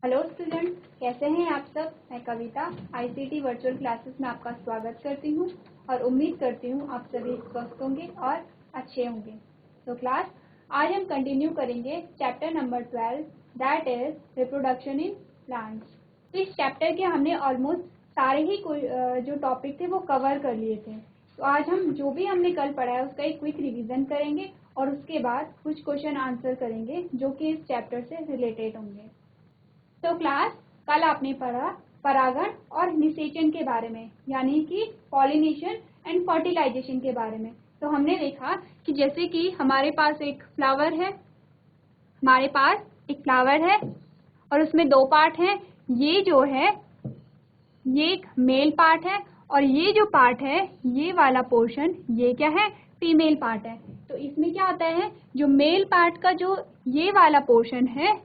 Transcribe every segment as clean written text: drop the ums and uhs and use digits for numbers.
Hello student, कैसे हैं आप सब। मैं कविता आईसीटी वर्चुअल क्लासेस में आपका स्वागत करती हूं और उम्मीद करती हूं आप सभी स्वस्थ होंगे और अच्छे होंगे। तो क्लास, आज हम कंटिन्यू करेंगे chapter number 12, that is reproduction in plants. इस चैप्टर के हमने ऑलमोस्ट सारे ही जो टॉपिक थे वो कवर कर लिए थे। तो आज हम जो भी हमने कल पढ़ा है उसका एक क्विक रिवीजन करेंगे और उसके बाद कुछ क्वेश्चन आंसर करेंगे जो कि इस चैप्टर से रिलेटेड होंगे। तो क्लास, कल आपने पढ़ा परागण और निषेचन के बारे में, यानी कि पॉलिनेशन एंड फर्टिलाइजेशन के बारे में। तो हमने देखा कि जैसे कि हमारे पास एक फ्लावर है, और उसमें दो पार्ट हैं। ये जो है ये एक मेल पार्ट है और ये जो पार्ट है, ये वाला पोर्शन, ये क्या है, फीमेल पार्ट है। तो इसमें क्या होता है, जो मेल पार्ट का जो ये वाला पोर्शन है,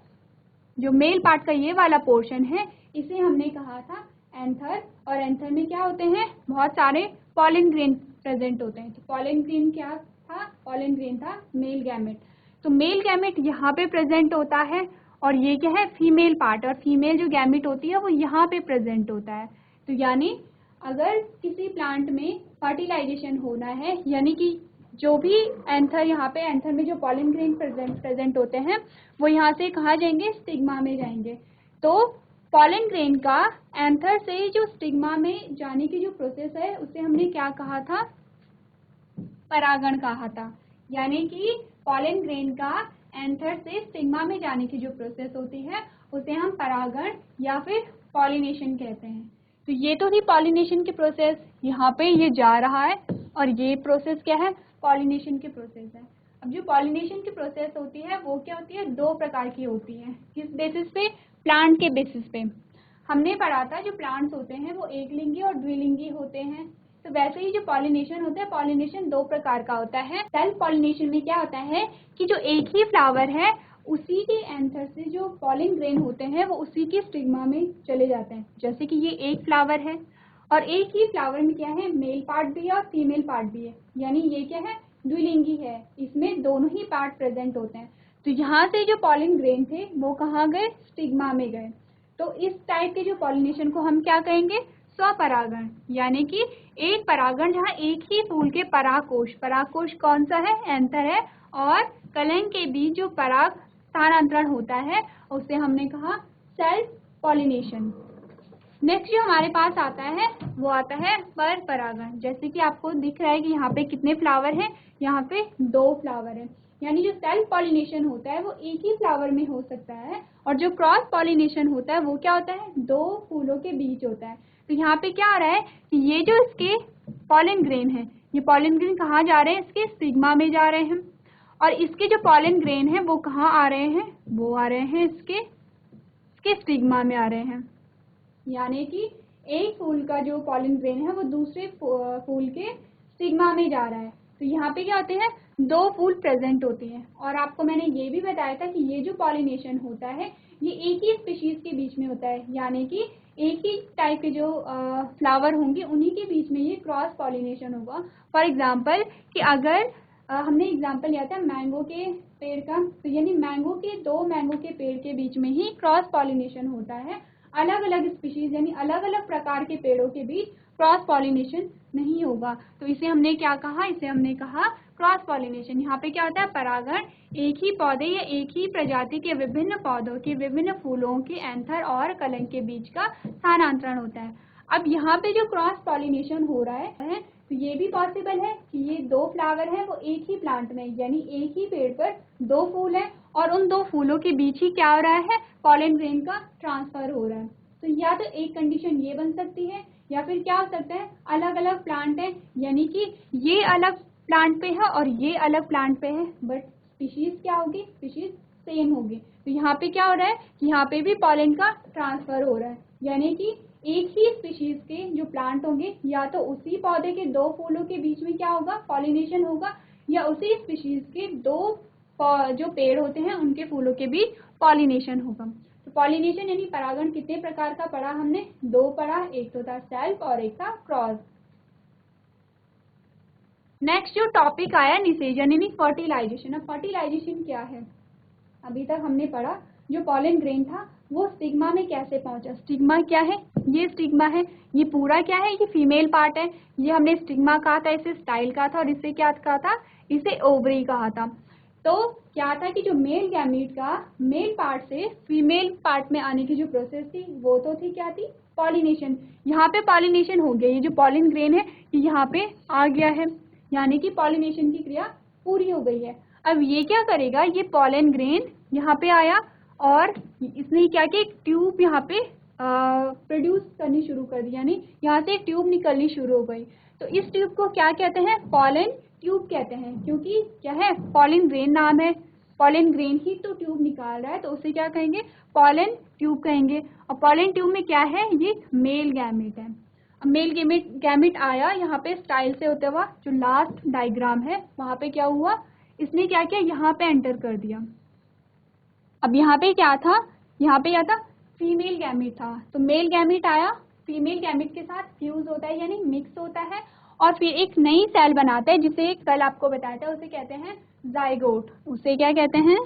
जो मेल पार्ट का ये वाला पोर्शन है, इसे हमने कहा था एंथर। और एंथर में क्या होते हैं, बहुत सारे पॉलन ग्रेन प्रेजेंट होते हैं। तो पॉलन ग्रेन क्या था, पॉलन ग्रेन था मेल गैमेट। तो मेल गैमेट यहाँ पे प्रेजेंट होता है और ये क्या है, फीमेल पार्ट, और फीमेल जो गैमेट होती है वो यहाँ पे प्रेजेंट होता है। तो यानी अगर किसी प्लांट में फर्टिलाइजेशन होना है, यानी कि जो भी एंथर, यहाँ पे एंथर में जो पॉलन ग्रेन प्रेजेंट होते हैं वो यहाँ से कहाँ जाएंगे, स्टिग्मा में जाएंगे। तो पॉलन ग्रेन का एंथर से जो स्टिग्मा में जाने की जो प्रोसेस है उसे हमने क्या कहा था, परागण कहा था। यानी कि पॉलन ग्रेन का एंथर से स्टिग्मा में जाने की जो प्रोसेस होती है उसे हम परागण या फिर पॉलिनेशन कहते हैं। तो ये तो थी पॉलिनेशन की प्रोसेस, यहाँ पे ये जा रहा है और ये प्रोसेस क्या है, पॉलिनेशन की प्रोसेस है। अब जो पॉलिनेशन की प्रोसेस होती है वो क्या होती है, दो प्रकार की होती है। किस बेसिस पे, प्लांट के बेसिस पे। हमने पढ़ा था जो प्लांट्स होते हैं वो एक लिंगी और द्विलिंगी होते हैं। तो वैसे ही जो पॉलिनेशन होता है, पॉलिनेशन दो प्रकार का होता है। सेल्फ पॉलिनेशन में क्या होता है कि जो एक ही फ्लावर है उसी के एंथर से जो पॉलन ग्रेन होते हैं वो उसी के स्टिग्मा में चले जाते हैं। जैसे कि ये एक फ्लावर है और एक ही फ्लावर में क्या है, मेल पार्ट भी है और फीमेल पार्ट भी है, यानी ये क्या है, द्विलिंगी है, इसमें दोनों ही पार्ट प्रेजेंट होते हैं। तो यहाँ से जो पॉलन ग्रेन थे वो कहाँ गए, स्टिग्मा में गए। तो इस टाइप के जो पॉलिनेशन को हम क्या कहेंगे, स्वपरागण। यानी कि एक परागण जहाँ एक ही फूल के परागकोश कौन सा है, एंथर है, और कलंक के बीच जो पराग स्थानांतरण होता है उसे हमने कहा सेल्फ पॉलिनेशन। नेक्स्ट जो हमारे पास आता है वो आता है पर परागण। जैसे कि आपको दिख रहा है कि यहाँ पे कितने फ्लावर हैं, यहाँ पे दो फ्लावर हैं। यानी जो सेल्फ पॉलिनेशन होता है वो एक ही फ्लावर में हो सकता है और जो क्रॉस पॉलिनेशन होता है वो क्या होता है, दो फूलों के बीच होता है। तो यहाँ पे क्या आ रहा है कि ये जो इसके पॉलन ग्रेन है, ये पॉलन ग्रेन कहाँ जा रहे हैं, इसके स्टिग्मा में जा रहे हैं, और इसके जो पॉलन ग्रेन है वो कहाँ आ रहे हैं, वो आ रहे हैं इसके स्टिग्मा में आ रहे हैं। यानी कि एक फूल का जो पॉलन ग्रेन है वो दूसरे फूल के स्टिग्मा में जा रहा है। तो यहाँ पे क्या होते हैं, दो फूल प्रेजेंट होते हैं। और आपको मैंने ये भी बताया था कि ये जो पॉलिनेशन होता है ये एक ही स्पीशीज के बीच में होता है, यानी कि एक ही टाइप के जो फ्लावर होंगे उन्हीं के बीच में ये क्रॉस पॉलिनेशन होगा। फॉर एग्जाम्पल कि अगर हमने एग्जाम्पल लिया था मैंगो के पेड़ का, तो यानी दो मैंगो के पेड़ के बीच में ही क्रॉस पॉलिनेशन होता है। अलग अलग स्पीशीज यानी अलग अलग प्रकार के पेड़ों के बीच क्रॉस पॉलिनेशन नहीं होगा। तो इसे हमने क्या कहा, इसे हमने कहा क्रॉस पॉलिनेशन। यहाँ पे क्या होता है, परागण एक ही पौधे या एक ही प्रजाति के विभिन्न पौधों के विभिन्न फूलों के एंथर और कलंक के बीच का स्थानांतरण होता है। अब यहाँ पे जो क्रॉस पॉलिनेशन हो रहा है तो ये भी पॉसिबल है कि ये दो फ्लावर हैं वो एक ही प्लांट में, यानी एक ही पेड़ पर दो फूल हैं और उन दो फूलों के बीच ही क्या हो रहा है, पॉलन ग्रेन का ट्रांसफर हो रहा है। तो या तो एक कंडीशन ये बन सकती है या फिर क्या हो सकता है, अलग अलग प्लांट है, यानी कि ये अलग प्लांट पे है और ये अलग प्लांट पे है, बट स्पीशीज क्या होगी, स्पीशीज सेम होगी। तो यहाँ पे क्या हो रहा है कि यहाँ पे भी पॉलन का ट्रांसफर हो रहा है, यानी कि एक ही स्पीशीज के जो प्लांट होंगे या तो उसी पौधे के दो फूलों के बीच में क्या होगा, पॉलिनेशन होगा, या उसी स्पीशीज के दो जो पेड़ होते हैं उनके फूलों के बीच पॉलिनेशन होगा। तो पॉलिनेशन यानी परागण कितने प्रकार का पढ़ा हमने, दो पढ़ा, एक तो था सेल्फ और एक था क्रॉस। नेक्स्ट जो टॉपिक आया निषेचन यानी फर्टिलाइजेशन। अब फर्टिलाइजेशन क्या है, अभी तक हमने पढ़ा जो पॉलन ग्रेन था वो स्टिग्मा में कैसे पहुंचा। स्टिग्मा क्या है, ये स्टिग्मा है, ये पूरा क्या है, ये फीमेल पार्ट है, ये हमने स्टिग्मा कहा था, इसे स्टाइल कहा था और इसे क्या कहा था, इसे ओवरी कहा था। तो क्या था कि जो मेल गैमीट का मेल पार्ट से फीमेल पार्ट में आने की जो प्रोसेस थी वो तो थी क्या थी, पॉलिनेशन। यहाँ पे पॉलिनेशन हो गया, ये जो पॉलिन ग्रेन है ये यहाँ पे आ गया है, यानी कि पॉलिनेशन की क्रिया पूरी हो गई है। अब ये क्या करेगा, ये पॉलन ग्रेन यहाँ पे आया और इसने क्या किया, एक ट्यूब यहाँ पे प्रोड्यूस करनी शुरू कर दी, यानी यहाँ से एक ट्यूब निकलनी शुरू हो गई। तो इस ट्यूब को क्या कहते हैं, पॉलन ट्यूब कहते हैं, क्योंकि क्या है, पॉलन ग्रेन नाम है, पॉलन ग्रेन ही तो ट्यूब निकाल रहा है, तो उसे क्या कहेंगे, पॉलन ट्यूब कहेंगे। और पॉलन ट्यूब में क्या है, ये मेल गैमेट है। अब मेल गैमेट आया यहाँ पे स्टाइल से होते हुआ, जो लास्ट डायग्राम है वहाँ पे क्या हुआ, इसने क्या किया, यहाँ पे एंटर कर दिया। अब यहाँ पे क्या था, यहाँ पे क्या था, फीमेल गैमेट था, तो मेल गैमेट आया, फीमेल गैमेट के साथ फ्यूज होता है यानी मिक्स होता है और फिर एक नई सेल बनाता है, जिसे कल आपको बताया था, उसे कहते हैं जाइगोट। उसे क्या कहते हैं,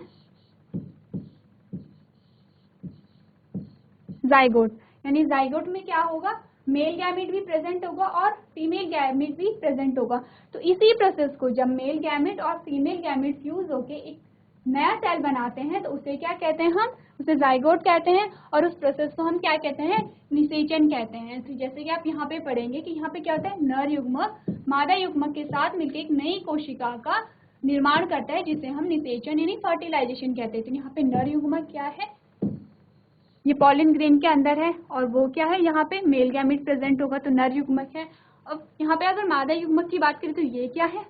जाइगोट। यानी जाइगोट में क्या होगा, मेल गैमेट भी प्रेजेंट होगा और फीमेल गैमेट भी प्रेजेंट होगा। तो इसी प्रोसेस को जब मेल गैमेट और फीमेल गैमेट फ्यूज होके एक नया सेल बनाते हैं तो उसे क्या कहते हैं, हम उसे जाइगोट कहते हैं और उस प्रोसेस को हम क्या कहते हैं, निषेचन कहते हैं। तो जैसे कि आप यहाँ पे पढ़ेंगे कि यहाँ पे क्या होता है, नर युग्मक मादा युग्मक के साथ मिलकर एक नई कोशिका का निर्माण करता है, जिसे हम निषेचन यानी फर्टिलाइजेशन कहते हैं। तो यहाँ पे नर युग्मक क्या है, ये पॉलन ग्रेन के अंदर है और वो क्या है, यहाँ पे मेल गैमेट प्रेजेंट होगा तो नर युग्मक है। अब यहाँ पे अगर मादा युग्मक की बात करें तो ये क्या है,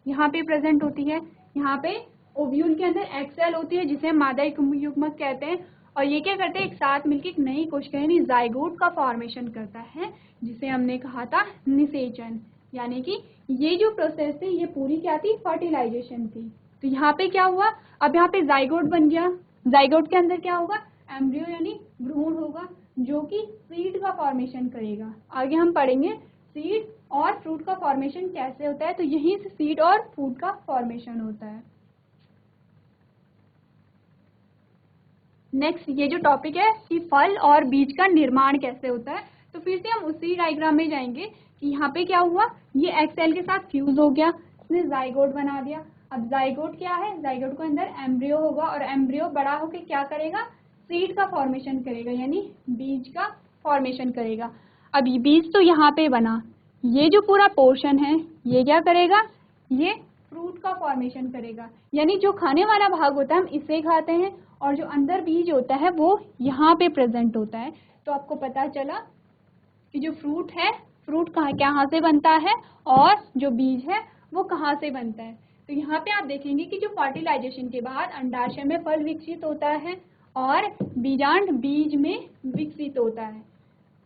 यहाँ पे प्रेजेंट होती है, यहाँ पे ओव्यूल के अंदर एग सेल होती है जिसे मादा युग्मक कहते हैं और ये क्या करते हैं, एक साथ मिलकर एक नई कोशिका यानी जाइगोट का फॉर्मेशन करता है, जिसे हमने कहा था निषेचन। यानी कि ये जो प्रोसेस थी ये पूरी क्या थी, फर्टिलाइजेशन थी। तो यहाँ पे क्या हुआ, अब यहाँ पे जाइगोट बन गया, जाइगोट के अंदर क्या होगा, एम्ब्रियो यानी भ्रूण होगा जो कि सीड का फॉर्मेशन करेगा। आगे हम पढ़ेंगे सीड और फ्रूट का फॉर्मेशन कैसे होता है, तो यहीं से सीड और फ्रूट का फॉर्मेशन होता है। नेक्स्ट ये जो टॉपिक है कि फल और बीज का निर्माण कैसे होता है, तो फिर से हम उसी डायग्राम में जाएंगे कि यहाँ पे क्या हुआ, ये एग सेल के साथ फ्यूज हो गया, इसने जाइगोट बना दिया। अब जाइगोट क्या है, जाइगोट के अंदर एम्ब्रियो होगा और एम्ब्रियो बड़ा होकर क्या करेगा, सीड का फॉर्मेशन करेगा यानी बीज का फॉर्मेशन करेगा। अब ये बीज तो यहाँ पे बना, ये जो पूरा पोर्शन है ये क्या करेगा, ये फ्रूट का फॉर्मेशन करेगा, यानी जो खाने वाला भाग होता है हम इसे खाते हैं और जो अंदर बीज होता है वो यहाँ पे प्रेजेंट होता है। तो आपको पता चला कि जो फ्रूट है, फ्रूट कहाँ से बनता है और जो बीज है वो कहाँ से बनता है। तो यहाँ पे आप देखेंगे कि जो फर्टिलाइजेशन के बाद अंडाशय में फल विकसित होता है और बीजांड बीज में विकसित होता है।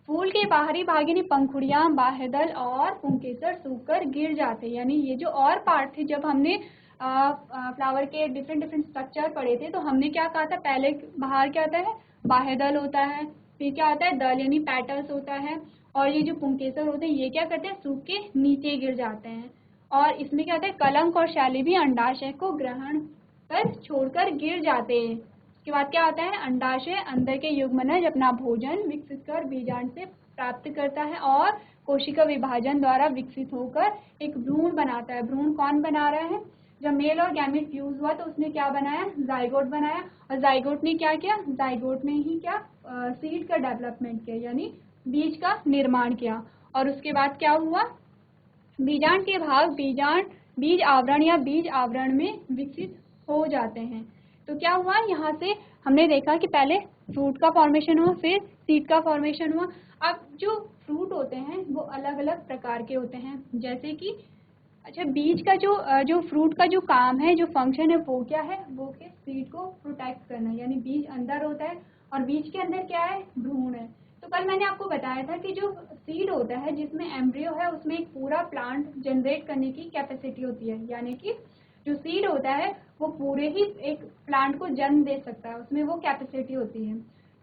फूल के बाहरी भाग यानी पंखुड़ियां, बाह्यदल और पुंकेसर सूखकर गिर जाते हैं। यानी ये जो और पार्ट थे, जब हमने फ्लावर के डिफरेंट स्ट्रक्चर पढ़े थे तो हमने क्या कहा था, पहले बाहर क्या होता है, बाह्यदल होता है, फिर क्या होता है, दल यानी पेटल्स होता है और ये जो पुंकेसर होते हैं ये क्या करते हैं, सूख के नीचे गिर जाते हैं। और इसमें क्या होता है, कलंक और शैली भी अंडाशय को ग्रहण कर छोड़कर गिर जाते हैं। उसके बाद क्या होता है, अंडाशय अंदर के युग्मनज अपना भोजन विकसित कर बीजांड से प्राप्त करता है और कोशिका विभाजन द्वारा विकसित होकर एक भ्रूण बनाता है। भ्रूण कौन बना रहा है, जब मेल और गैमेट फ्यूज हुआ तो उसने क्या बनाया, जाइगोट बनाया और जाइगोट ने क्या किया, जाइगोट ने ही क्या सीड का डेवलपमेंट किया यानी बीज का निर्माण किया। और उसके बाद क्या हुआ, बीजांड के भाग बीज आवरण या बीज आवरण में विकसित हो जाते हैं। तो क्या हुआ, यहाँ से हमने देखा कि पहले फ्रूट का फॉर्मेशन हुआ, फिर सीड का फॉर्मेशन हुआ। अब जो फ्रूट होते हैं वो अलग अलग प्रकार के होते हैं, जैसे कि अच्छा बीज का जो फ्रूट का जो काम है, जो फंक्शन है वो क्या है, वो कि सीड को प्रोटेक्ट करना, यानी बीज अंदर होता है और बीज के अंदर क्या है, भ्रूण है। तो कल मैंने आपको बताया था कि जो सीड होता है जिसमें एम्ब्रियो है उसमें एक पूरा प्लांट जनरेट करने की कैपेसिटी होती है, यानी कि जो सीड होता है वो पूरे ही एक प्लांट को जन्म दे सकता है, उसमें वो कैपेसिटी होती है।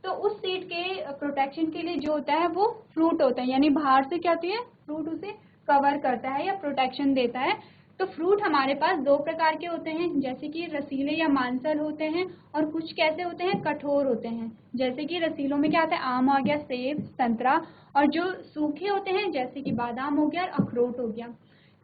तो उस सीड के प्रोटेक्शन के लिए जो होता है वो फ्रूट होता है, यानी बाहर से क्या होती है, फ्रूट उसे कवर करता है या प्रोटेक्शन देता है। तो फ्रूट हमारे पास दो प्रकार के होते हैं, जैसे कि रसीले या मांसल होते हैं, और कुछ कैसे होते हैं, कठोर होते हैं। जैसे कि रसीलों में क्या आता है, आम हो गया, सेब, संतरा, और जो सूखे होते हैं जैसे कि बादाम हो गया और अखरोट हो गया।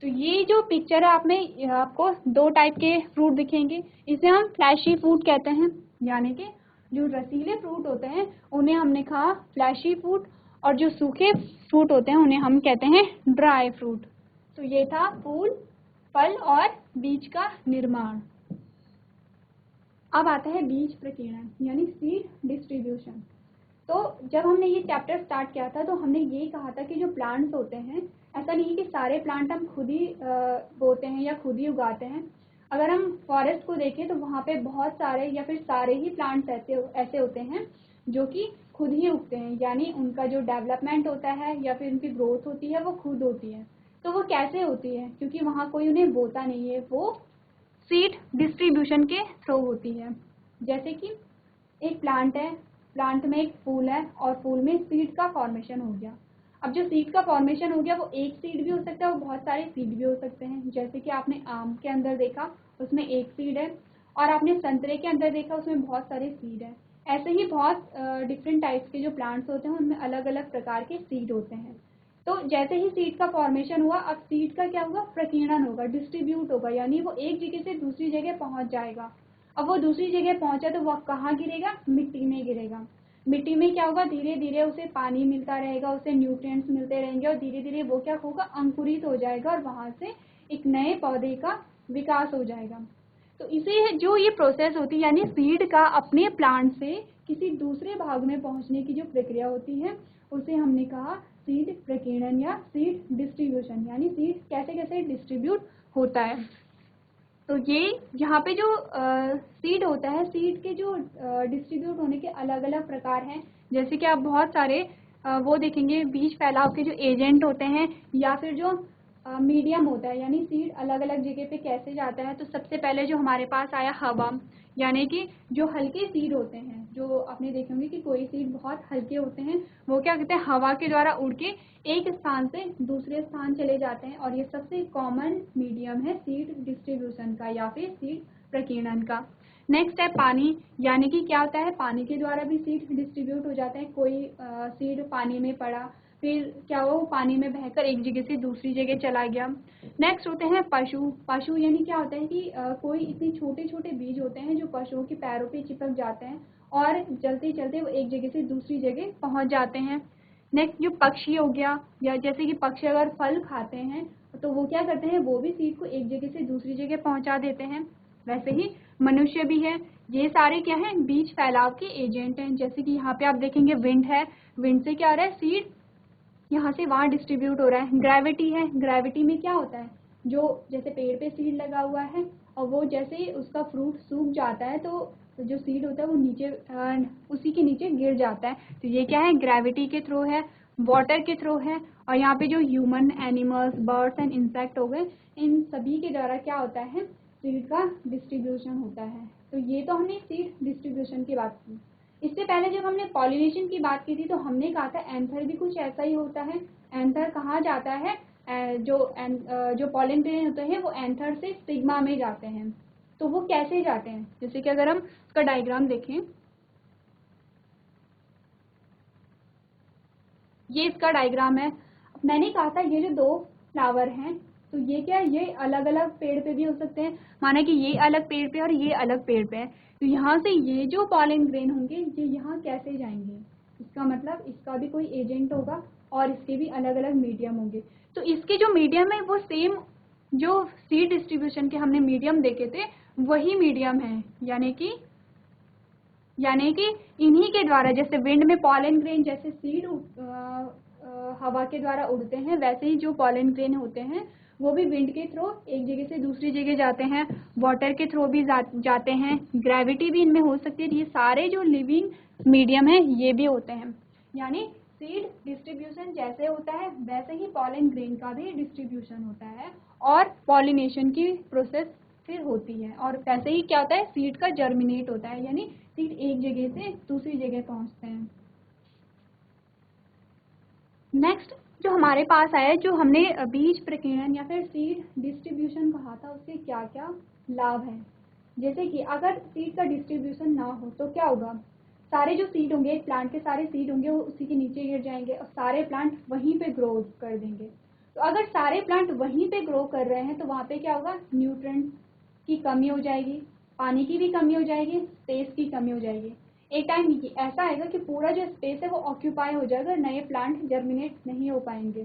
तो ये जो पिक्चर है आपको दो टाइप के फ्रूट दिखेंगे, इसे हम फ्लैशी फ्रूट कहते हैं, यानी कि जो रसीले फ्रूट होते हैं उन्हें हमने कहा फ्लैशी फ्रूट, और जो सूखे फ्रूट होते हैं उन्हें हम कहते हैं ड्राई फ्रूट। तो ये था फूल, फल और बीज का निर्माण। अब आता है बीज प्रकीर्णन यानी सीड डिस्ट्रीब्यूशन। तो जब हमने ये चैप्टर स्टार्ट किया था तो हमने ये कहा था कि जो प्लांट्स होते हैं, ऐसा नहीं कि सारे प्लांट हम खुद ही बोते हैं या खुद ही उगाते हैं। अगर हम फॉरेस्ट को देखें तो वहाँ पे बहुत सारे या फिर सारे ही प्लांट्स ऐसे होते हैं जो कि खुद ही उगते हैं, यानी उनका जो डेवलपमेंट होता है या फिर उनकी ग्रोथ होती है वो खुद होती है। तो वो कैसे होती है, क्योंकि वहाँ कोई उन्हें बोता नहीं है, वो सीड डिस्ट्रीब्यूशन के थ्रू होती है। जैसे कि एक प्लांट है, प्लांट में एक फूल है और फूल में सीड का फॉर्मेशन हो गया। अब जो सीड का फॉर्मेशन हो गया वो एक सीड भी हो सकता है, वो बहुत सारे सीड भी हो सकते हैं। जैसे कि आपने आम के अंदर देखा उसमें एक सीड है, और आपने संतरे के अंदर देखा उसमें बहुत सारे सीड है। ऐसे ही बहुत डिफरेंट टाइप्स के जो प्लांट्स होते हैं उनमें अलग अलग प्रकार के सीड होते हैं। तो जैसे ही सीड का फॉर्मेशन हुआ, अब सीड का क्या होगा, प्रकीर्णन होगा, डिस्ट्रीब्यूट होगा, यानी वो एक जगह से दूसरी जगह पहुंच जाएगा। अब वो दूसरी जगह पहुंचा तो वह कहाँ गिरेगा, मिट्टी में गिरेगा। मिट्टी में क्या होगा, धीरे धीरे उसे पानी मिलता रहेगा, उसे न्यूट्रिएंट्स मिलते रहेंगे, और धीरे धीरे वो क्या होगा, अंकुरित हो जाएगा, और वहां से एक नए पौधे का विकास हो जाएगा। तो इसे जो ये प्रोसेस होती है, यानी सीड का अपने प्लांट से किसी दूसरे भाग में पहुंचने की जो प्रक्रिया होती है, उसे हमने कहा सीड प्रकीर्णन या सीड डिस्ट्रीब्यूशन, यानी सीड कैसे कैसे डिस्ट्रीब्यूट होता है। तो ये यहाँ पे जो सीड होता है, सीड के जो डिस्ट्रीब्यूट होने के अलग अलग प्रकार हैं। जैसे कि आप बहुत सारे वो देखेंगे, बीज फैलाव के जो एजेंट होते हैं, या फिर जो मीडियम होता है, यानी सीड अलग अलग जगह पे कैसे जाता है। तो सबसे पहले जो हमारे पास आया हवा, यानी कि जो हल्के सीड होते हैं, जो आपने देखे होंगे कि कोई सीड बहुत हल्के होते हैं, वो क्या कहते हैं, हवा के द्वारा उड़ के एक स्थान से दूसरे स्थान चले जाते हैं, और ये सबसे कॉमन मीडियम है सीड डिस्ट्रीब्यूशन का या फिर सीड प्रकीर्णन का। नेक्स्ट है पानी, यानी कि क्या होता है, पानी के द्वारा भी सीड डिस्ट्रीब्यूट हो जाते हैं। कोई सीड पानी में पड़ा, फिर क्या हुआ, वो पानी में बहकर एक जगह से दूसरी जगह चला गया। नेक्स्ट होते हैं पशु। पशु यानी क्या होता है कि कोई इतने छोटे छोटे बीज होते हैं जो पशुओं के पैरों पे चिपक जाते हैं, और चलते चलते वो एक जगह से दूसरी जगह पहुंच जाते हैं। नेक्स्ट जो पक्षी हो गया, या जैसे कि पक्षी अगर फल खाते हैं तो वो क्या करते हैं, वो भी सीड को एक जगह से दूसरी जगह पहुंचा देते हैं। वैसे ही मनुष्य भी है। ये सारे क्या हैं, बीज फैलाव के एजेंट हैं। जैसे कि यहाँ पे आप देखेंगे विंड है, विंड से क्या हो रहा है, सीड यहाँ से वहाँ डिस्ट्रीब्यूट हो रहा है। ग्रेविटी है, ग्रेविटी में क्या होता है, जो जैसे पेड़ पे सीड लगा हुआ है और वो जैसे ही उसका फ्रूट सूख जाता है तो जो सीड होता है वो नीचे उसी के नीचे गिर जाता है। तो ये क्या है, ग्रेविटी के थ्रू है, वाटर के थ्रू है। और यहाँ पे जो human, animals, birds and insect हो गए, इन सभी के द्वारा क्या होता है, सीड का डिस्ट्रीब्यूशन होता है। तो ये तो हमने सीड डिस्ट्रीब्यूशन की बात की। इससे पहले जब हमने पॉलिनेशन की बात की थी तो हमने कहा था एंथर भी कुछ ऐसा ही होता है। एंथर कहाँ जाता है, जो पॉलन ग्रेन होते हैं वो एंथर से स्टिग्मा में जाते हैं। तो वो कैसे जाते हैं, जैसे कि अगर हम इसका डायग्राम देखें, ये इसका डायग्राम है। मैंने कहा था ये जो दो फ्लावर हैं, तो ये क्या है, ये अलग अलग पेड़ पे भी हो सकते हैं। माना कि ये अलग पेड़ पे और ये अलग पेड़ पे है, तो यहाँ से ये जो पॉलन ग्रेन होंगे ये यहाँ कैसे जाएंगे, इसका मतलब इसका भी कोई एजेंट होगा और इसके भी अलग अलग मीडियम होंगे। तो इसके जो मीडियम है वो सेम जो सीड डिस्ट्रीब्यूशन के हमने मीडियम देखे थे वही मीडियम है, यानी कि इन्हीं के द्वारा, जैसे विंड में पॉलन ग्रेन जैसे सीड हवा के द्वारा उड़ते हैं, वैसे ही जो पॉलन ग्रेन होते हैं वो भी विंड के थ्रू एक जगह से दूसरी जगह जाते हैं, वाटर के थ्रू भी जाते हैं, ग्रेविटी भी इनमें हो सकती है। ये सारे जो लिविंग मीडियम है ये भी होते हैं। यानी सीड डिस्ट्रीब्यूशन जैसे होता है वैसे ही पॉलन ग्रेन का भी डिस्ट्रीब्यूशन होता है, और पॉलिनेशन की प्रोसेस फिर होती है, और वैसे ही क्या होता है, सीड का जर्मिनेट होता है, यानी सीड एक जगह से दूसरी जगह पहुंचते हैं। नेक्स्ट जो हमारे पास आया, जो हमने बीज प्रकीर्णन या फिर सीड डिस्ट्रीब्यूशन कहा था, उसके क्या क्या लाभ हैं। जैसे कि अगर सीड का डिस्ट्रीब्यूशन ना हो तो क्या होगा, सारे जो सीड होंगे, एक प्लांट के सारे सीड होंगे वो उसी के नीचे गिर जाएंगे और सारे प्लांट वहीं पे ग्रो कर देंगे। तो अगर सारे प्लांट वहीं पे ग्रो कर रहे हैं तो वहाँ पे क्या होगा, न्यूट्रिएंट्स की कमी हो जाएगी, पानी की भी कमी हो जाएगी, स्पेस की कमी हो जाएगी। एक टाइम ऐसा आएगा कि पूरा जो स्पेस है वो ऑक्यूपाई हो जाएगा, नए प्लांट जर्मिनेट नहीं हो पाएंगे।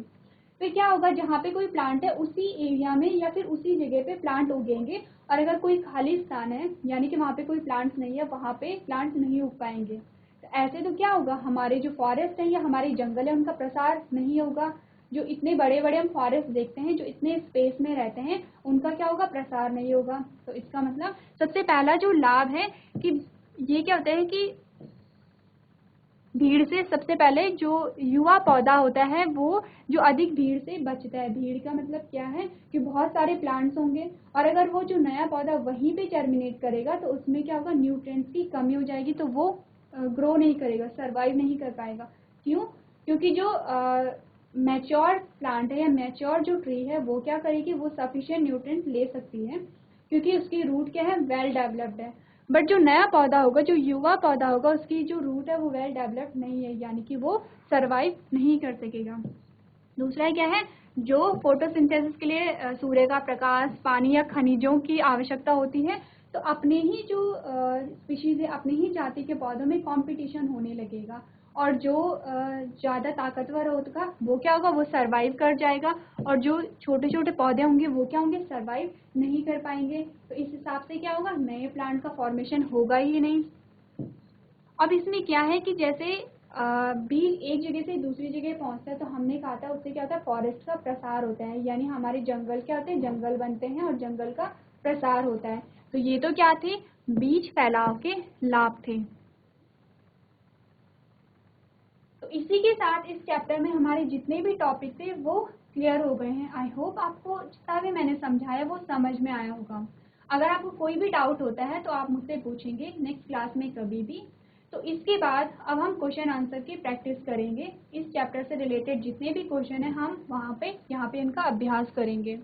फिर क्या होगा, जहाँ पे कोई प्लांट है उसी एरिया में या फिर उसी जगह पे प्लांट उगेंगे, और अगर कोई खाली स्थान है यानी कि वहाँ पे कोई प्लांट्स नहीं है, वहाँ पे प्लांट्स नहीं उग पाएंगे। तो ऐसे तो क्या होगा, हमारे जो फॉरेस्ट है या हमारे जंगल है उनका प्रसार नहीं होगा। जो इतने बड़े बड़े हम फॉरेस्ट देखते हैं जो इतने स्पेस में रहते हैं, उनका क्या होगा, प्रसार नहीं होगा। तो इसका मतलब सबसे पहला जो लाभ है कि ये क्या होता है कि भीड़ से सबसे पहले जो युवा पौधा होता है वो जो अधिक भीड़ से बचता है। भीड़ का मतलब क्या है कि बहुत सारे प्लांट्स होंगे और अगर वो जो नया पौधा वहीं पे जर्मिनेट करेगा तो उसमें क्या होगा, न्यूट्रिएंट्स की कमी हो जाएगी, तो वो ग्रो नहीं करेगा, सरवाइव नहीं कर पाएगा। क्यों? क्योंकि जो मैच्योर प्लांट है या मैच्योर जो ट्री है वो क्या करेगी, वो सफिशिएंट न्यूट्रिएंट्स ले सकती है क्योंकि उसकी रूट क्या है, वेल डेवलप्ड है। बट जो नया पौधा होगा, जो युवा पौधा होगा, उसकी जो रूट है वो वेल डेवलप्ड नहीं है, यानी कि वो सरवाइव नहीं कर सकेगा। दूसरा क्या है, जो फोटोसिंथेसिस के लिए सूर्य का प्रकाश, पानी या खनिजों की आवश्यकता होती है, तो अपने ही जो स्पीशीज है, अपने ही जाति के पौधों में कंपटीशन होने लगेगा और जो ज़्यादा ताकतवर होगा वो क्या होगा, वो सरवाइव कर जाएगा और जो छोटे छोटे पौधे होंगे वो क्या होंगे, सरवाइव नहीं कर पाएंगे। तो इस हिसाब से क्या होगा, नए प्लांट का फॉर्मेशन होगा ही नहीं। अब इसमें क्या है कि जैसे बीज एक जगह से दूसरी जगह पहुंचता है तो हमने कहा था उससे क्या होता है, फॉरेस्ट का प्रसार होता है, यानी हमारे जंगल क्या होते हैं, जंगल बनते हैं और जंगल का प्रसार होता है। तो ये तो क्या थे, बीज फैलाव के लाभ थे। तो इसी के साथ इस चैप्टर में हमारे जितने भी टॉपिक थे वो क्लियर हो गए हैं। आई होप आपको जितना भी मैंने समझाया वो समझ में आया होगा। अगर आपको कोई भी डाउट होता है तो आप मुझसे पूछेंगे नेक्स्ट क्लास में कभी भी। तो इसके बाद अब हम क्वेश्चन आंसर की प्रैक्टिस करेंगे। इस चैप्टर से रिलेटेड जितने भी क्वेश्चन हैं हम यहाँ पे इनका अभ्यास करेंगे।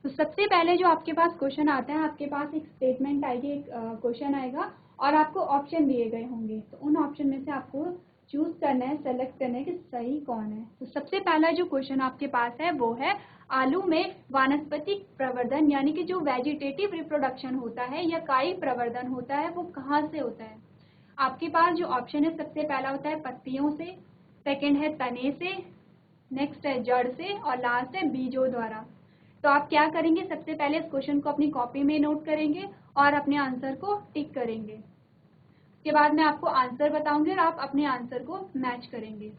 तो सबसे पहले जो आपके पास क्वेश्चन आता है, आपके पास एक स्टेटमेंट आएगी, एक क्वेश्चन आएगा और आपको ऑप्शन दिए गए होंगे। तो उन ऑप्शन में से आपको चूज करना है, सेलेक्ट करना है कि सही कौन है। तो सबसे पहला जो क्वेश्चन आपके पास है वो है, आलू में वानस्पतिक प्रवर्धन यानी कि जो वेजिटेटिव रिप्रोडक्शन होता है या काई प्रवर्धन होता है वो कहाँ से होता है। आपके पास जो ऑप्शन है, सबसे पहला होता है पत्तियों से, सेकेंड है तने से, नेक्स्ट है जड़ से और लास्ट है बीजों द्वारा। तो आप क्या करेंगे, सबसे पहले इस क्वेश्चन को अपनी कॉपी में नोट करेंगे और अपने आंसर को टिक करेंगे। उसके बाद मैं आपको आंसर बताऊंगी और आप अपने आंसर को मैच करेंगे।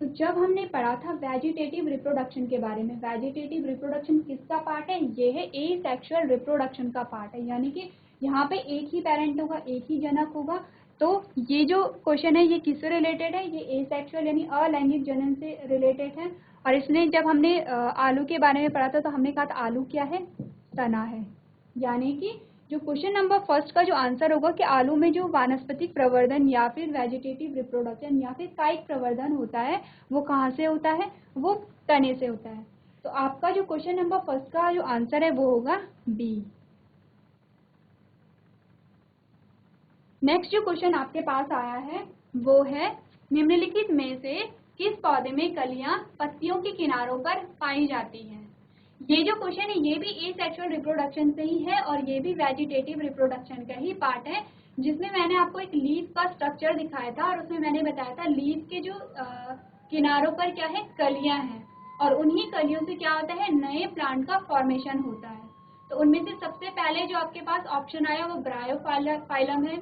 तो जब हमने पढ़ा था वेजिटेटिव रिप्रोडक्शन के बारे में, वेजिटेटिव रिप्रोडक्शन किसका पार्ट है, ये है एसेक्सुअल रिप्रोडक्शन का पार्ट है, यानी कि यहाँ पे एक ही पेरेंट होगा, एक ही जनक होगा। तो ये जो क्वेश्चन है ये किससे रिलेटेड है, ये एसेक्सुअल यानी अलैंगिक जनन से रिलेटेड है। और इसमें जब हमने आलू के बारे में पढ़ा था तो हमने कहा था आलू क्या है, तना है। यानी कि जो क्वेश्चन नंबर फर्स्ट का जो आंसर होगा कि आलू में जो वानस्पतिक प्रवर्धन या फिर वेजिटेटिव रिप्रोडक्शन या फिर कायिक प्रवर्धन होता है वो कहाँ से होता है, वो तने से होता है। तो आपका जो क्वेश्चन नंबर फर्स्ट का जो आंसर है वो होगा बी। नेक्स्ट जो क्वेश्चन आपके पास आया है वो है, निम्नलिखित में से किस पौधे में कलियां पत्तियों के किनारों पर पाई जाती हैं। ये जो क्वेश्चन है ये भी एसेक्सुअल रिप्रोडक्शन से ही है और ये भी वेजिटेटिव रिप्रोडक्शन का ही पार्ट है, जिसमें मैंने आपको एक लीफ का स्ट्रक्चर दिखाया था और उसमें मैंने बताया था लीफ के जो किनारों पर क्या है, कलियां हैं और उन्हीं कलियों से क्या होता है, नए प्लांट का फॉर्मेशन होता है। तो उनमें से सबसे पहले जो आपके पास ऑप्शन आया वो ब्रायोफाइलम है,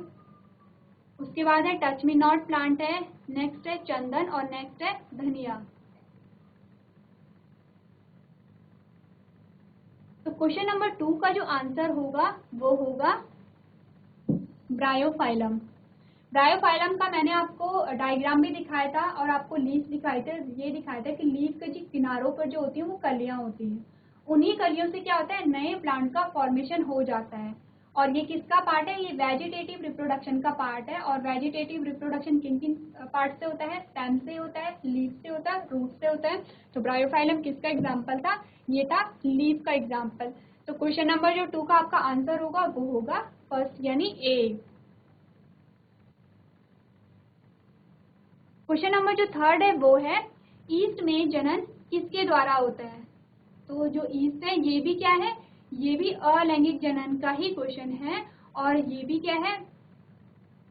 उसके बाद है टच मी नॉट प्लांट है, नेक्स्ट है चंदन और नेक्स्ट है धनिया। तो क्वेश्चन नंबर 2 का जो आंसर होगा वो होगा ब्रायोफाइलम। ब्रायोफाइलम का मैंने आपको डायग्राम भी दिखाया था और आपको लीफ दिखाए थे, ये दिखाया था कि लीफ के जो किनारों पर जो होती है वो कलियां होती हैं, उन्हीं कलियों से क्या होता है, नए प्लांट का फॉर्मेशन हो जाता है। और ये किसका पार्ट है? ये वेजिटेटिव रिप्रोडक्शन का पार्ट है। और वेजिटेटिव रिप्रोडक्शन किन किन पार्ट से होता है? स्टेम से होता है, लीफ से होता है, रूट से होता है। तो ब्रायोफाइलम किसका एग्जाम्पल था? ये था लीफ का एग्जाम्पल। तो क्वेश्चन नंबर जो 2 का आपका आंसर होगा वो होगा फर्स्ट यानी ए। क्वेश्चन नंबर जो 3 है वो है ईस्ट में जनन किसके द्वारा होता है? तो जो ईस्ट है ये भी क्या है? ये भी अलैंगिक जनन का ही क्वेश्चन है। और ये भी क्या है?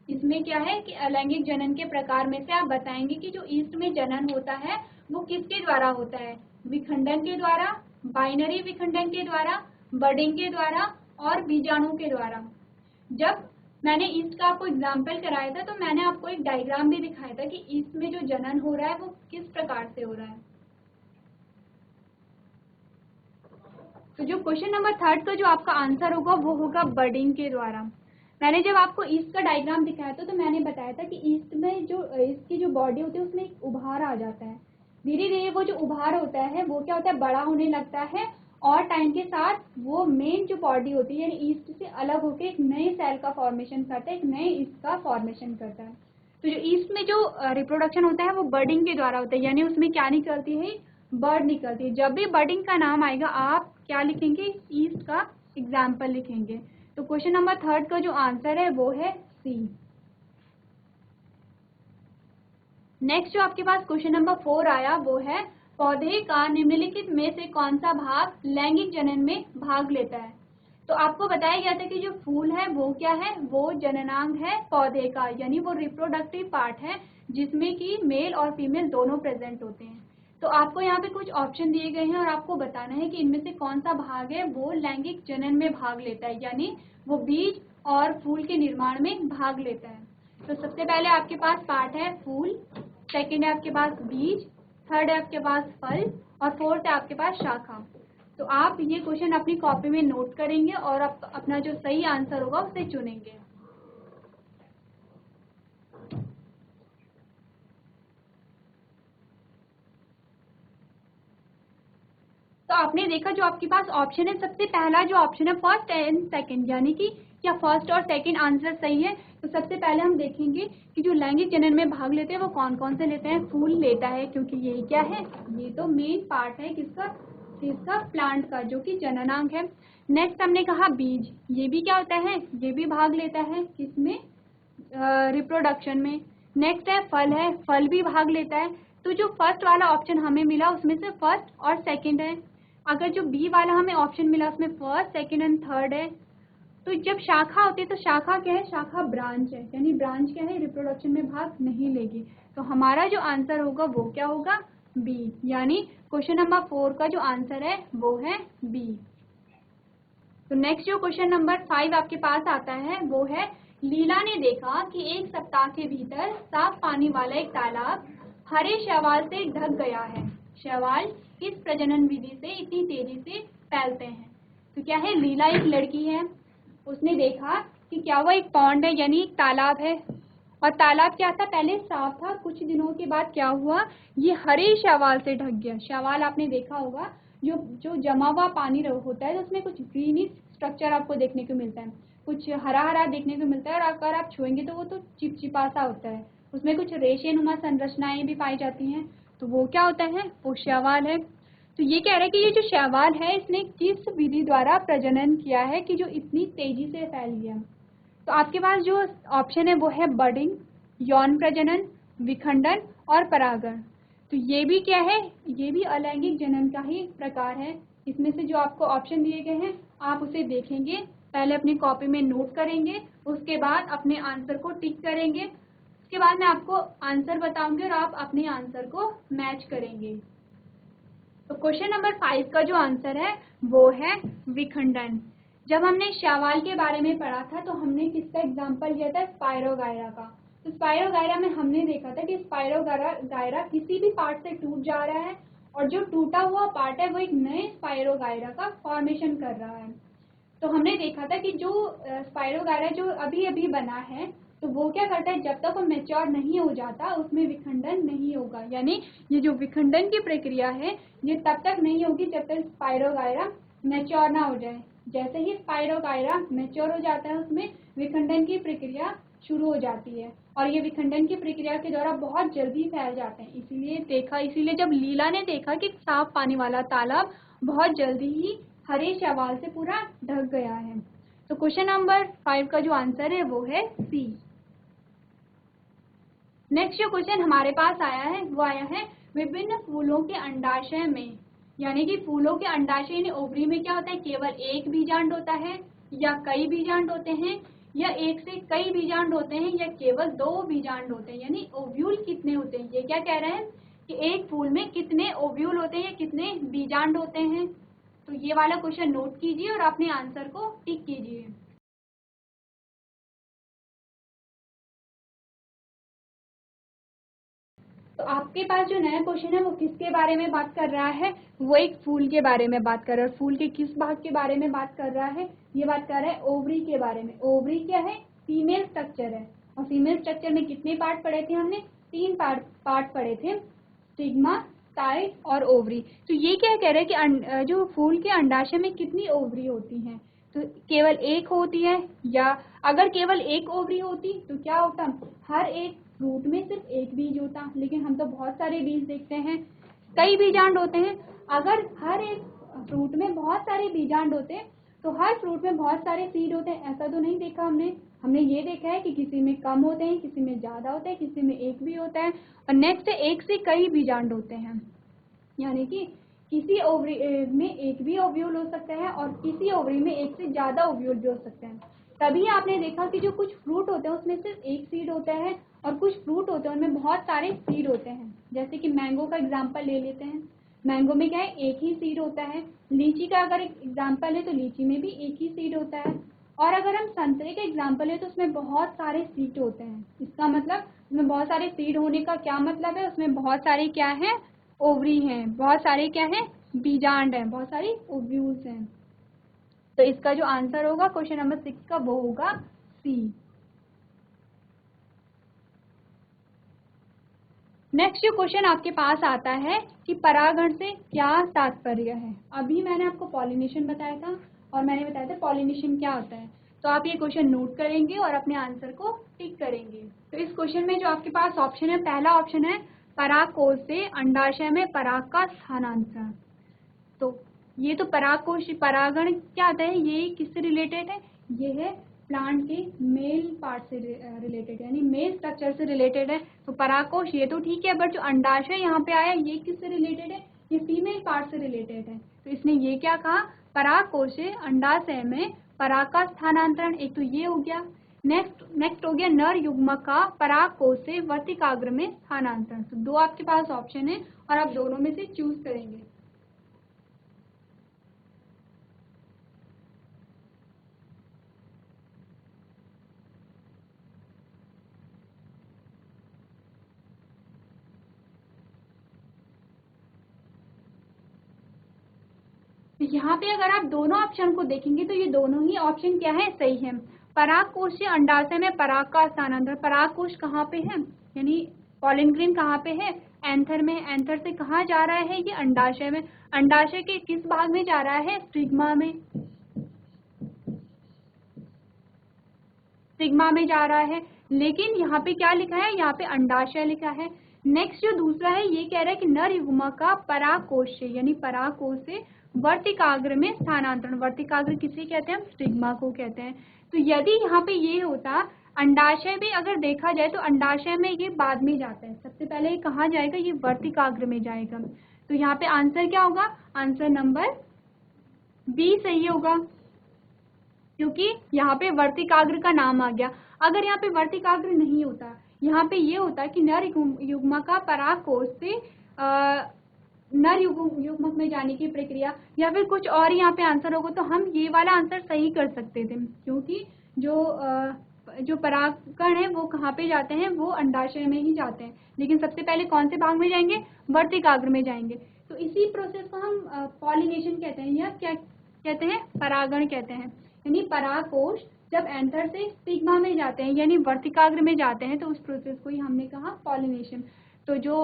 इसमें क्या है कि अलैंगिक जनन के प्रकार में से आप बताएंगे कि जो ईस्ट में जनन होता है वो किसके द्वारा होता है? विखंडन के द्वारा, बाइनरी विखंडन के द्वारा, बडिंग के द्वारा और बीजाणु के द्वारा। जब मैंने ईस्ट का आपको एग्जाम्पल कराया था तो मैंने आपको एक डायग्राम भी दिखाया था कि ईस्ट में जो जनन हो रहा है वो किस प्रकार से हो रहा है। तो जो क्वेश्चन नंबर 3 का जो आपका आंसर होगा वो होगा बडिंग के द्वारा। मैंने जब आपको ईस्ट का डायग्राम दिखाया था तो मैंने बताया था कि ईस्ट में जो ईस्ट की जो बॉडी होती है उसमें एक उभार आ जाता है। धीरे धीरे वो जो उभार होता है वो क्या होता है? बड़ा होने लगता है और टाइम के साथ वो मेन जो बॉडी होती है यानी ईस्ट से अलग होकर एक नए सेल का फॉर्मेशन करता है, एक नए ईस्ट का फॉर्मेशन करता है। तो जो ईस्ट में जो रिप्रोडक्शन होता है वो बर्डिंग के द्वारा होता है, यानी उसमें क्या निकलती है? बर्ड निकलती है। जब भी बर्डिंग का नाम आएगा आप क्या लिखेंगे? ईस्ट का एग्जाम्पल लिखेंगे। तो क्वेश्चन नंबर 3 का जो आंसर है वो है सी। नेक्स्ट जो आपके पास क्वेश्चन नंबर 4 आया वो है पौधे का निम्नलिखित में से कौन सा भाग लैंगिक जनन में भाग लेता है? तो आपको बताया गया था कि जो फूल है वो क्या है? वो जननांग है पौधे का, यानी वो रिप्रोडक्टिव पार्ट है जिसमें कि मेल और फीमेल दोनों प्रेजेंट होते हैं। तो आपको यहाँ पे कुछ ऑप्शन दिए गए हैं और आपको बताना है कि इनमें से कौन सा भाग है वो लैंगिक जनन में भाग लेता है, यानी वो बीज और फूल के निर्माण में भाग लेता है। तो सबसे पहले आपके पास पार्ट है फूल, सेकेंड है आपके पास बीज, थर्ड है आपके पास फल और फोर्थ है आपके पास शाखा। तो आप ये क्वेश्चन अपनी कॉपी में नोट करेंगे और आप अपना जो सही आंसर होगा उसे चुनेंगे। तो आपने देखा जो आपके पास ऑप्शन है, सबसे पहला जो ऑप्शन है फर्स्ट एंड सेकंड, यानी कि क्या फर्स्ट और सेकंड आंसर सही है? तो सबसे पहले हम देखेंगे कि जो लैंगिक जनन में भाग लेते हैं वो कौन कौन से लेते हैं। फूल लेता है क्योंकि ये क्या है? ये तो मेन पार्ट है किसका? प्लांट का, जो कि जननांग है। नेक्स्ट हमने कहा बीज, ये भी क्या होता है? ये भी भाग लेता है किसमें? रिप्रोडक्शन में। नेक्स्ट है फल, है फल भी भाग लेता है। तो जो फर्स्ट वाला ऑप्शन हमें मिला उसमें से फर्स्ट और सेकंड है। अगर जो बी वाला हमें ऑप्शन मिला उसमें फर्स्ट, सेकंड एंड थर्ड है। तो जब शाखा होती है तो शाखा क्या है? शाखा ब्रांच है, यानी ब्रांच क्या है? रिप्रोडक्शन में भाग नहीं लेगी। तो हमारा जो आंसर होगा वो क्या होगा? बी, यानी क्वेश्चन नंबर 4 का जो आंसर है वो है बी। तो नेक्स्ट जो क्वेश्चन नंबर 5 आपके पास आता है वो है लीला ने देखा कि एक सप्ताह के भीतर साफ पानी वाला एक तालाब हरे शैवाल से ढक गया है। शैवाल किस प्रजनन विधि से इतनी तेजी से फैलते हैं? तो क्या है? लीला एक लड़की है, उसने देखा कि क्या वो एक पॉन्ड है यानी एक तालाब है, और तालाब क्या था? पहले साफ था, कुछ दिनों के बाद क्या हुआ? ये हरे शैवाल से ढक गया। शैवाल आपने देखा होगा जो जो जमा हुआ पानी होता है तो उसमें कुछ ग्रीनिश स्ट्रक्चर आपको देखने को मिलता है, कुछ हरा हरा देखने को मिलता है, और अगर आप छुएंगे तो वो तो चिपचिपा सा होता है, उसमें कुछ रेशेनुमा संरचनाएं भी पाई जाती हैं। तो वो क्या होता है? वो शैवाल है। तो ये कह रहा है कि ये जो शैवाल है इसने किस विधि द्वारा प्रजनन किया है कि जो इतनी तेजी से फैल गया? तो आपके पास जो ऑप्शन है वो है बडिंग, यौन प्रजनन, विखंडन और परागण। तो ये भी क्या है? ये भी अलैंगिक जनन का ही प्रकार है। इसमें से जो आपको ऑप्शन दिए गए हैं आप उसे देखेंगे, पहले अपनी कॉपी में नोट करेंगे, उसके बाद अपने आंसर को टिक करेंगे, उसके बाद मैं आपको आंसर बताऊंगी और आप अपने आंसर को मैच करेंगे। तो क्वेश्चन नंबर 5 का जो आंसर है वो है विखंडन। जब हमने शैवाल के बारे में पढ़ा था तो हमने किसका एग्जाम्पल लिया था? स्पाइरोगायरा का। तो स्पाइरोगायरा में हमने देखा था कि स्पाइरोगायरा किसी भी पार्ट से टूट जा रहा है और जो टूटा हुआ पार्ट है वो एक नए स्पाइरोगायरा का फॉर्मेशन कर रहा है। तो हमने देखा था कि जो स्पाइरोगायरा जो अभी अभी बना है तो वो क्या करता है? जब तक वो मैच्योर नहीं हो जाता उसमें विखंडन नहीं होगा, यानी ये जो विखंडन की प्रक्रिया है ये तब तक नहीं होगी जब तक स्पाइरोगायरा मैच्योर ना हो जाए। जैसे ही स्पाइरोगायरा मैच्योर हो जाता है उसमें विखंडन की प्रक्रिया शुरू हो जाती है और ये विखंडन की प्रक्रिया के द्वारा बहुत जल्दी फैल जाते हैं। इसीलिए जब लीला ने देखा कि साफ पानी वाला तालाब बहुत जल्दी ही हरे शैवाल से पूरा ढक गया है। तो क्वेश्चन नंबर 5 का जो आंसर है वो है सी। नेक्स्ट जो क्वेश्चन हमारे पास आया है वो आया है विभिन्न फूलों के अंडाशय में, यानी कि फूलों के अंडाशय यानी ओवरी में क्या होता है, केवल एक बीजांड होता है या कई बीजांड होते हैं या एक से कई बीजांड होते हैं या केवल 2 बीजांड होते हैं, यानी ओव्यूल कितने होते हैं। ये क्या कह रहे हैं कि एक फूल में कितने ओव्यूल होते हैं या कितने बीजांड होते हैं। तो ये वाला क्वेश्चन नोट कीजिए और अपने आंसर को टिक कीजिए। तो आपके पास जो नया क्वेश्चन है वो किसके बारे में बात कर रहा है, वो एक फूल के बारे में बात कर रहा है। फूल के किस भाग के बारे में बात कर रहा है, ये बात कर रहा है ओवरी के बारे में। ओवरी क्या है, फीमेल स्ट्रक्चर है और फीमेल स्ट्रक्चर में कितने पार्ट पढ़े थे हमने, 3 पार्ट पढ़े थे, स्टिग्मा, स्टाइल और ओवरी। तो ये क्या कह रहे हैं कि जो फूल के अंडाशय में कितनी ओवरी होती हैं, तो केवल एक होती है, या अगर केवल एक ओवरी होती तो क्या होता, हर एक फ्रूट में सिर्फ एक बीज होता, लेकिन हम तो बहुत सारे बीज देखते हैं, कई बीजांड होते हैं। अगर हर एक फ्रूट में बहुत सारे बीजांड होते तो हर फ्रूट में बहुत सारे सीड होते हैं, ऐसा तो नहीं देखा हमने ये देखा है कि किसी में कम होते हैं, किसी में ज्यादा होते हैं, किसी में एक भी होता है और नेक्स्ट एक से कई बीजांड होते हैं, यानी कि किसी ओवरी में एक भी ओव्यूल हो सकता है और किसी ओवरी में एक से ज्यादा ओव्यूल भी हो सकते हैं। तभी आपने देखा कि जो कुछ फ्रूट होते हैं उसमें सिर्फ एक सीड होता है और कुछ फ्रूट होते हैं उनमें बहुत सारे सीड होते हैं। जैसे कि मैंगो का एग्जाम्पल ले लेते हैं, मैंगो में क्या है, एक ही सीड होता है। लीची का अगर एग्जाम्पल है तो लीची में भी एक ही सीड होता है। और अगर हम संतरे का एग्जाम्पल है तो उसमें बहुत सारे सीड होते हैं। इसका मतलब उसमें बहुत सारे सीड होने का क्या मतलब है, उसमें बहुत सारे क्या है, ओवरी हैं, बहुत सारे क्या हैं, बीजांड हैं, बहुत सारी ओव्यूल्स हैं। तो इसका जो आंसर होगा क्वेश्चन नंबर 6 का वो होगा सी। नेक्स्ट जो क्वेश्चन आपके पास आता है कि परागण से क्या तात्पर्य है। अभी मैंने आपको पॉलिनेशन बताया था और मैंने बताया था पॉलिनेशन क्या होता है। तो आप ये क्वेश्चन नोट करेंगे और अपने आंसर को टिक करेंगे। तो इस क्वेश्चन में जो आपके पास ऑप्शन है, पहला ऑप्शन है परागकोश से अंडाशय में पराग का स्थानांतरण। तो ये तो परागकोश, परागण क्या आता है, ये किससे रिलेटेड है, ये है प्लांट के मेल पार्ट से रिलेटेड, यानी मेल स्ट्रक्चर से रिलेटेड है। तो परागकोश ये तो ठीक है, बट जो अंडाशय यहाँ पे आया ये किससे रिलेटेड है, ये फीमेल पार्ट से रिलेटेड है। तो इसने ये क्या कहा, परागकोश से अंडाशय में पराग का स्थानांतरण, एक तो ये हो गया। नेक्स्ट हो गया नर युग्मक का परागकोश से वर्तिकाग्र में स्थानांतरण। तो 2 आपके पास ऑप्शन है और आप दोनों में से चूज करेंगे। तो यहाँ पे अगर आप दोनों ऑप्शन को देखेंगे तो ये दोनों ही ऑप्शन क्या है, सही है। परागकोश से अंडाशय में पराग का स्थानांतरण, परागकोश कहाँ पे है, यानी पॉलिन ग्रेन कहाँ पे है, एंथर में। एंथर से कहाँ जा रहा है, ये अंडाशय में। अंडाशय के किस भाग में जा रहा है, स्टिग्मा में, स्टिग्मा में जा रहा है। लेकिन यहाँ पे क्या लिखा है, यहाँ पे अंडाशय लिखा है। नेक्स्ट जो दूसरा है ये कह रहा है कि नर युग्मक का परागकोश से, यानी परागकोश से वर्तिकाग्र में स्थानांतरण। वर्तिकाग्र किसे कहते हैं, हम स्टिग्मा को कहते हैं। तो यदि यहाँ पे ये होता, अंडाशय भी अगर देखा जाए तो अंडाशय में ये बाद में जाता है, सबसे पहले ये कहाँ जाएगा, ये वर्तिकाग्र में जाएगा। तो यहाँ पे आंसर क्या होगा, आंसर नंबर बी सही होगा, क्योंकि यहाँ पे वर्तिकाग्र का नाम आ गया। अगर यहाँ पे वर्तिकाग्र नहीं होता, यहाँ पे ये होता कि नर युग्मक का परागकोश से नर युग्मक में जाने की प्रक्रिया, या फिर कुछ और यहाँ पे आंसर होगा, तो हम ये वाला आंसर सही कर सकते थे, क्योंकि जो परागकण है वो कहाँ पे जाते हैं, वो अंडाशय में ही जाते हैं। लेकिन सबसे पहले कौन से भाग में जाएंगे, वर्तिकाग्र में जाएंगे। तो इसी प्रोसेस को हम पॉलिनेशन कहते हैं, या क्या कहते हैं, परागण कहते हैं। यानी परागकोश जब एंथर से स्टिग्मा में जाते हैं यानी वर्तिकाग्र में जाते हैं, तो उस प्रोसेस को ही हमने कहा पॉलिनेशन। तो जो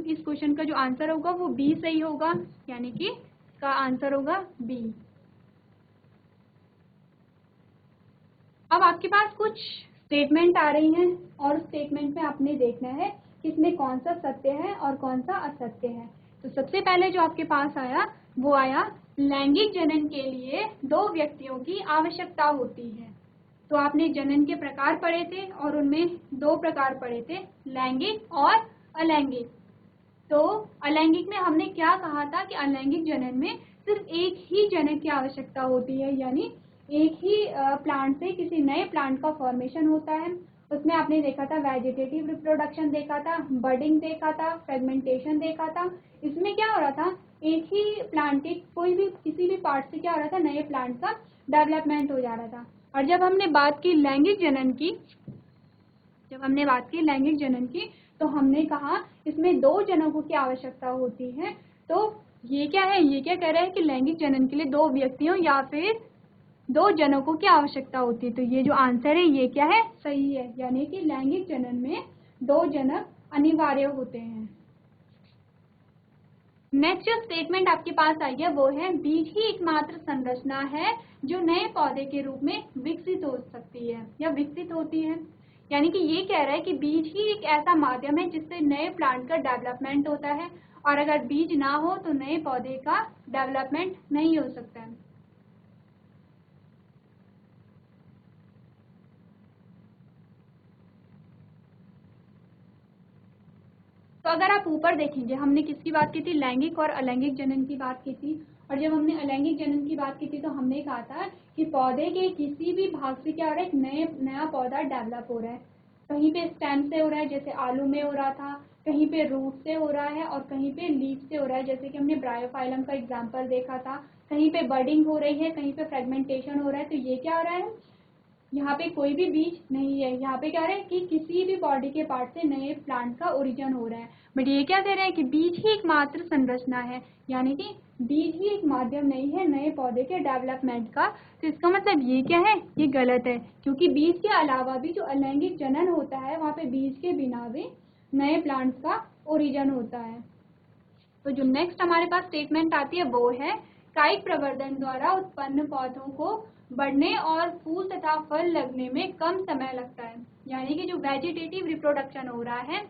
इस क्वेश्चन का जो आंसर होगा वो बी सही होगा, यानी कि इसका आंसर होगा बी। अब आपके पास कुछ स्टेटमेंट आ रही हैं और स्टेटमेंट में आपने देखना है कि इसमें कौन सा सत्य है और कौन सा असत्य है। तो सबसे पहले जो आपके पास आया वो आया लैंगिक जनन के लिए 2 व्यक्तियों की आवश्यकता होती है। तो आपने जनन के प्रकार पढ़े थे और उनमें 2 प्रकार पढ़े थे, लैंगिक और अलैंगिक। तो अलैंगिक में हमने क्या कहा था कि अलैंगिक जनन में सिर्फ एक ही जनक की आवश्यकता होती है, यानी एक ही प्लांट से किसी नए प्लांट का फॉर्मेशन होता है। उसमें आपने देखा था वेजिटेटिव रिप्रोडक्शन देखा था, बडिंग देखा था, फ्रेगमेंटेशन देखा था। इसमें क्या हो रहा था, एक ही प्लांट के कोई भी किसी भी पार्ट से क्या हो रहा था, नए प्लांट का डेवलपमेंट हो जा रहा था। और जब हमने बात की लैंगिक जनन की, तो हमने कहा इसमें 2 जनकों की आवश्यकता होती है। तो ये क्या है, ये क्या कह रहा है कि लैंगिक जनन के लिए 2 व्यक्तियों या फिर 2 जनकों की आवश्यकता होती है। तो ये जो आंसर है ये क्या है, सही है, यानी कि लैंगिक जनन में 2 जनक अनिवार्य होते हैं। नेक्स्ट जो स्टेटमेंट आपके पास आई है वो है बीज ही एकमात्र संरचना है जो नए पौधे के रूप में विकसित हो सकती है या विकसित होती है। यानी कि ये कह रहा है कि बीज ही एक ऐसा माध्यम है जिससे नए प्लांट का डेवलपमेंट होता है, और अगर बीज ना हो तो नए पौधे का डेवलपमेंट नहीं हो सकता है। तो अगर आप ऊपर देखेंगे, हमने किसकी बात की थी, लैंगिक और अलैंगिक जनन की बात की थी। और जब हमने अलैंगिक जनन की बात की थी तो हमने कहा था कि पौधे के किसी भी भाग से क्या हो रहा है, एक नया पौधा डेवलप हो रहा है। कहीं पे स्टेम से हो रहा है, जैसे आलू में हो रहा था, कहीं पे रूट से हो रहा है, और कहीं पे लीफ से हो रहा है, जैसे कि हमने ब्रायोफाइलम का एग्जाम्पल देखा था। कहीं पे बडिंग हो रही है, कहीं पे फ्रेगमेंटेशन हो रहा है। तो ये क्या हो रहा है, यहाँ पे कोई भी बीज नहीं है, यहाँ पे क्या रहा है कि किसी भी बॉडी के पार्ट से नए प्लांट का ओरिजिन हो रहा है। बट ये क्या कह रहा है कि बीज ही एकमात्र संरचना है, यानी कि बीज ही एक माध्यम नहीं है नए पौधे के डेवलपमेंट का। तो इसका मतलब ये क्या है, ये गलत है, क्योंकि बीज के अलावा भी जो अलैंगिक जनन होता है वहाँ पे बीज के बिना भी नए प्लांट्स का ओरिजिन होता है। तो जो नेक्स्ट हमारे पास स्टेटमेंट आती है वो है कायिक प्रवर्धन द्वारा उत्पन्न पौधों को बढ़ने और फूल तथा फल लगने में कम समय लगता है। यानी कि जो वेजिटेटिव रिप्रोडक्शन हो रहा है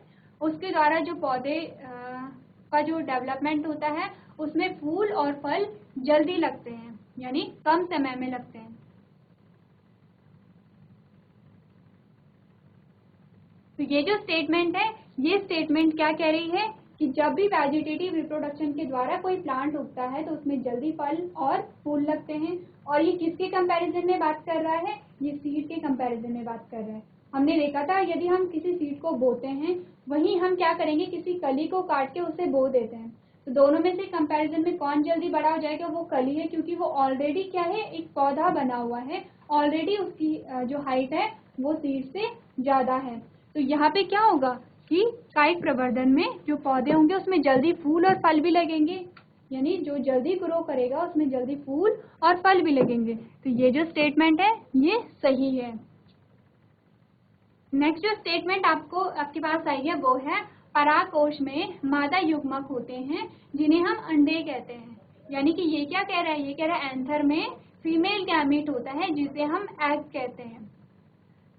उसके द्वारा जो पौधे का जो डेवलपमेंट होता है उसमें फूल और फल जल्दी लगते हैं, यानी कम समय में लगते हैं। तो ये जो स्टेटमेंट है, ये स्टेटमेंट क्या कह रही है कि जब भी वेजिटेटिव रिप्रोडक्शन के द्वारा कोई प्लांट उगता है तो उसमें जल्दी फल और फूल लगते हैं। और ये किसके कंपैरिजन में बात कर रहा है, ये सीड के कंपैरिजन में बात कर रहा है। हमने देखा था यदि हम किसी सीड को बोते हैं, वहीं हम क्या करेंगे, किसी कली को काट के उसे बो देते हैं। तो दोनों में से कंपैरिजन में कौन जल्दी बड़ा हो जाएगा, वो कली है, क्योंकि वो ऑलरेडी क्या है, एक पौधा बना हुआ है, ऑलरेडी उसकी जो हाइट है वो सीड से ज्यादा है। तो यहाँ पे क्या होगा कि कायिक प्रवर्धन में जो पौधे होंगे उसमें जल्दी फूल और फल भी लगेंगे, यानी जो जल्दी ग्रो करेगा उसमें जल्दी फूल और फल भी लगेंगे। तो ये जो स्टेटमेंट है ये सही है। नेक्स्ट जो स्टेटमेंट आपके पास आई है वो है परागकोश में मादा युग्मक होते हैं जिन्हें हम अंडे कहते हैं। यानी कि ये क्या कह रहा है, ये कह रहा है एंथर में फीमेल गैमीट होता है जिसे हम एग कहते हैं।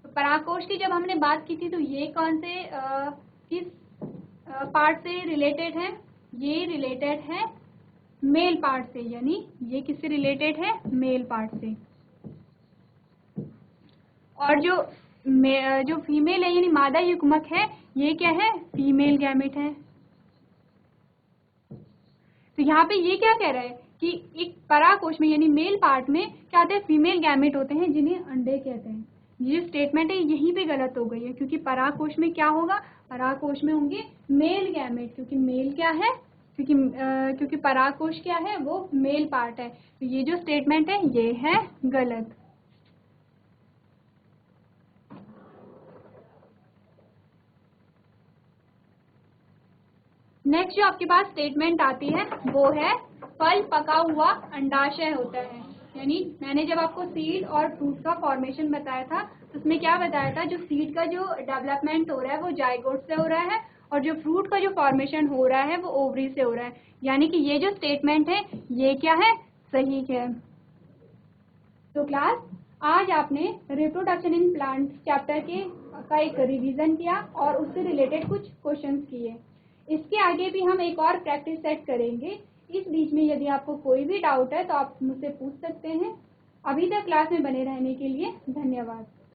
तो परागकोश की जब हमने बात की थी तो ये कौन से किस पार्ट से रिलेटेड है, ये रिलेटेड है मेल पार्ट से, यानी ये किससे रिलेटेड है, मेल पार्ट से। और जो फीमेल है यानी मादा युग्मक है ये क्या है, फीमेल गैमेट है। तो यहाँ पे ये क्या कह रहा है कि एक परागकोश में यानी मेल पार्ट में क्या होते हैं, फीमेल गैमेट होते हैं जिन्हें अंडे कहते हैं। ये स्टेटमेंट है यहीं पे गलत हो गई है, क्योंकि परागकोश में क्या होगा, परागकोश में होंगे मेल गैमेट, क्योंकि मेल क्या है, क्योंकि परागकोश क्या है, वो मेल पार्ट है। तो ये जो स्टेटमेंट है ये है गलत। नेक्स्ट जो आपके पास स्टेटमेंट आती है वो है फल पका हुआ अंडाशय होता है। यानी मैंने जब आपको सीड और फ्रूट का फॉर्मेशन बताया था तो उसमें क्या बताया था, जो सीड का जो डेवलपमेंट हो रहा है वो जाइगोट से हो रहा है, और जो फ्रूट का जो फॉर्मेशन हो रहा है वो ओवरी से हो रहा है। यानी कि ये जो स्टेटमेंट है ये क्या है, सही है। तो क्लास आज आपने रिप्रोडक्शन इन प्लांट चैप्टर का एक रिवीजन किया और उससे रिलेटेड कुछ क्वेश्चंस किए। इसके आगे भी हम एक और प्रैक्टिस सेट करेंगे। इस बीच में यदि आपको कोई भी डाउट है तो आप मुझसे पूछ सकते हैं। अभी तक क्लास में बने रहने के लिए धन्यवाद।